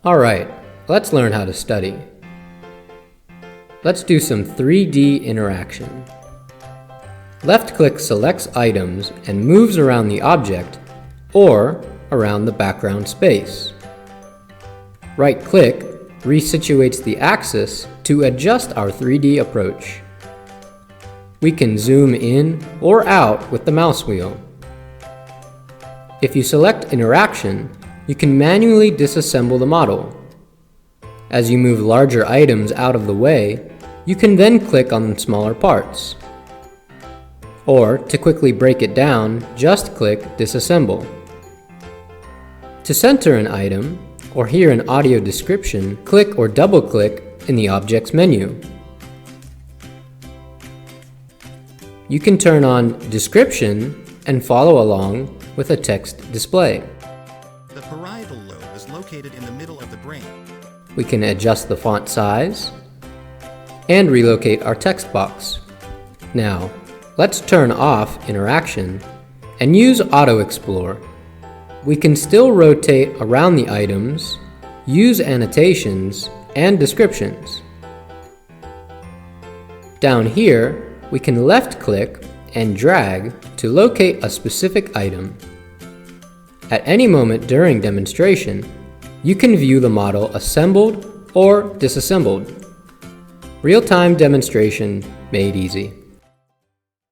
Alright, let's learn how to study. Let's do some 3D interaction. Left-click selects items and moves around the object or around the background space. Right-click resituates the axis to adjust our 3D approach. We can zoom in or out with the mouse wheel. If you select Interaction, you can manually disassemble the model. As you move larger items out of the way, you can then click on smaller parts. Or, to quickly break it down, just click Disassemble. To center an item, or hear an audio description, click or double-click in the Objects menu. You can turn on Description and follow along with a text display. The parietal lobe is located in the middle of the brain. We can adjust the font size and relocate our text box. Now, let's turn off Interaction and use Auto Explore. We can still rotate around the items, use annotations and descriptions. Down here, we can left-click and drag to locate a specific item. At any moment during demonstration, you can view the model assembled or disassembled. Real-time demonstration made easy.